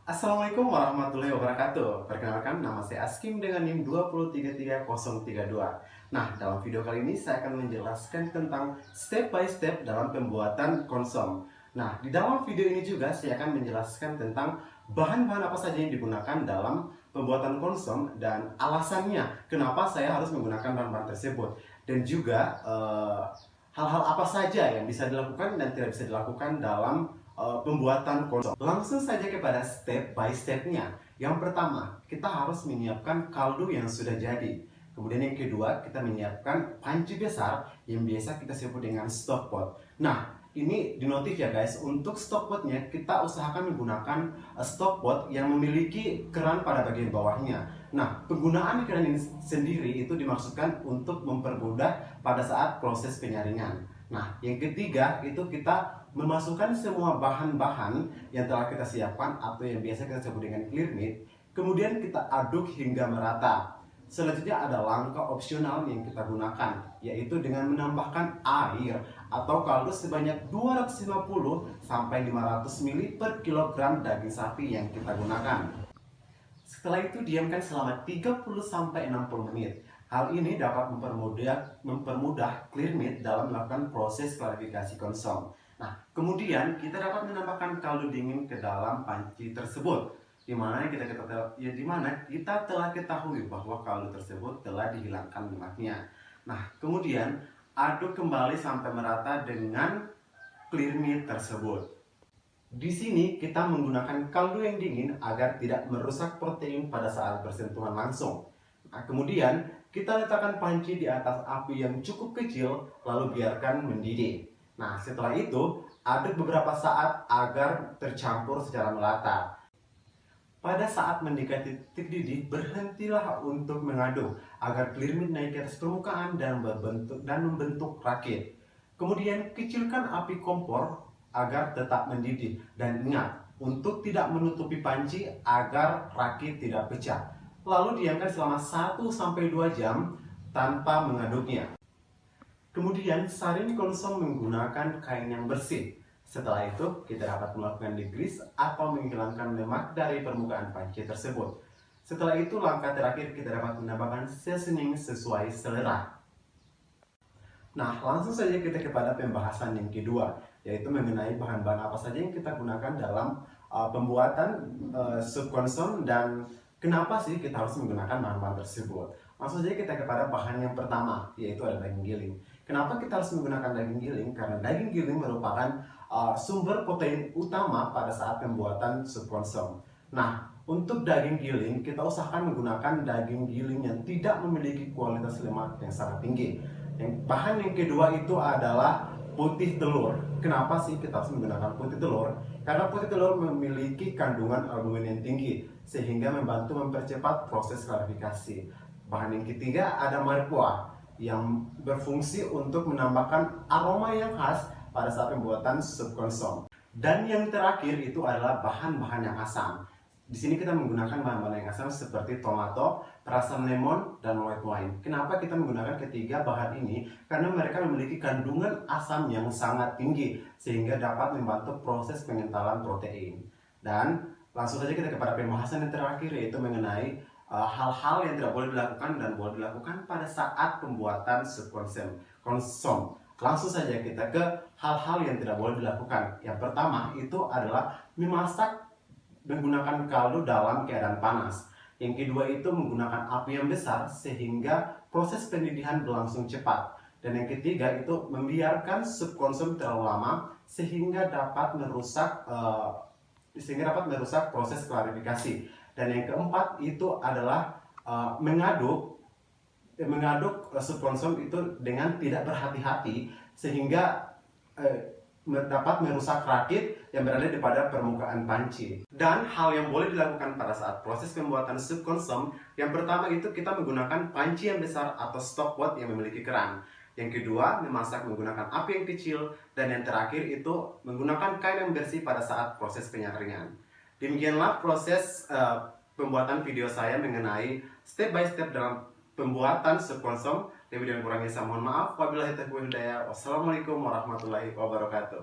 Assalamualaikum warahmatullahi wabarakatuh. Perkenalkan, nama saya Askim dengan NIM 2033032. Nah, dalam video kali ini saya akan menjelaskan tentang step by step dalam pembuatan konsum. Nah, di dalam video ini juga saya akan menjelaskan tentang bahan-bahan apa saja yang digunakan dalam pembuatan konsum dan alasannya kenapa saya harus menggunakan bahan-bahan tersebut. Dan juga hal-hal apa saja yang bisa dilakukan dan tidak bisa dilakukan dalam pembuatan konsum. Langsung saja kepada step by stepnya. Yang pertama, kita harus menyiapkan kaldu yang sudah jadi. Kemudian yang kedua, kita menyiapkan panci besar yang biasa kita sebut dengan stock pot. Nah, ini dinotif ya guys, untuk stock potnya kita usahakan menggunakan stock pot yang memiliki keran pada bagian bawahnya. Nah, penggunaan keran ini sendiri itu dimaksudkan untuk mempermudah pada saat proses penyaringan. Nah, yang ketiga itu kita memasukkan semua bahan-bahan yang telah kita siapkan atau yang biasa kita sebut dengan clear meat, kemudian kita aduk hingga merata. Selanjutnya ada langkah opsional yang kita gunakan, yaitu dengan menambahkan air atau kaldu sebanyak 250 sampai 500 ml per kilogram daging sapi yang kita gunakan. Setelah itu diamkan selama 30 sampai 60 menit. Hal ini dapat mempermudah clear meat dalam melakukan proses klarifikasi konsum. Nah, kemudian kita dapat menambahkan kaldu dingin ke dalam panci tersebut, di mana kita telah ketahui bahwa kaldu tersebut telah dihilangkan lemaknya. Nah, kemudian aduk kembali sampai merata dengan clear meat tersebut. Di sini kita menggunakan kaldu yang dingin agar tidak merusak protein pada saat bersentuhan langsung. Nah, kemudian kita letakkan panci di atas api yang cukup kecil, lalu biarkan mendidih. Nah, setelah itu aduk beberapa saat agar tercampur secara merata. Pada saat mendekati titik didih, berhentilah untuk mengaduk agar clear meat naik ke atas permukaan dan membentuk rakit. Kemudian kecilkan api kompor agar tetap mendidih, dan ingat untuk tidak menutupi panci agar rakit tidak pecah. Lalu diamkan selama 1-2 jam tanpa mengaduknya. Kemudian saring konsum menggunakan kain yang bersih. Setelah itu kita dapat melakukan degrease atau menghilangkan lemak dari permukaan panci tersebut. Setelah itu langkah terakhir kita dapat menambahkan seasoning sesuai selera. Nah, langsung saja kita kepada pembahasan yang kedua, yaitu mengenai bahan-bahan apa saja yang kita gunakan dalam pembuatan sup konsum dan kenapa sih kita harus menggunakan bahan-bahan tersebut. Langsung saja kita kepada bahan yang pertama, yaitu ada daging giling. Kenapa kita harus menggunakan daging giling? Karena daging giling merupakan sumber protein utama pada saat pembuatan sup konsum. Nah, untuk daging giling, kita usahakan menggunakan daging giling yang tidak memiliki kualitas lemak yang sangat tinggi. Bahan yang kedua itu adalah putih telur. Kenapa sih kita harus menggunakan putih telur? Karena putih telur memiliki kandungan albumin yang tinggi, sehingga membantu mempercepat proses klarifikasi. Bahan yang ketiga ada maripua, yang berfungsi untuk menambahkan aroma yang khas pada saat pembuatan sup konsum. Dan yang terakhir itu adalah bahan-bahan yang asam. Di sini kita menggunakan bahan-bahan yang asam seperti tomato, perasan lemon, dan white wine. Kenapa kita menggunakan ketiga bahan ini? Karena mereka memiliki kandungan asam yang sangat tinggi, sehingga dapat membantu proses pengentalan protein. Dan langsung saja kita kepada pembahasan yang terakhir, yaitu mengenai hal-hal yang tidak boleh dilakukan dan boleh dilakukan pada saat pembuatan sup konsum. Langsung saja kita ke hal-hal yang tidak boleh dilakukan. Yang pertama itu adalah memasak menggunakan kaldu dalam keadaan panas. Yang kedua itu menggunakan api yang besar sehingga proses pendidihan berlangsung cepat. Dan yang ketiga itu membiarkan sup konsum terlalu lama sehingga dapat merusak proses klarifikasi. Dan yang keempat itu adalah mengaduk sup konsum itu dengan tidak berhati-hati sehingga dapat merusak rakit yang berada di pada permukaan panci. Dan hal yang boleh dilakukan pada saat proses pembuatan sup konsum, yang pertama itu kita menggunakan panci yang besar atau stock pot yang memiliki keran. Yang kedua, memasak menggunakan api yang kecil, dan yang terakhir itu menggunakan kain yang bersih pada saat proses penyaringan. Demikianlah proses pembuatan video saya mengenai step by step dalam pembuatan sup konsum. Lebih dan kurangnya saya mohon maaf. Wabillahi taufiq wal hidayah. Wassalamualaikum warahmatullahi wabarakatuh.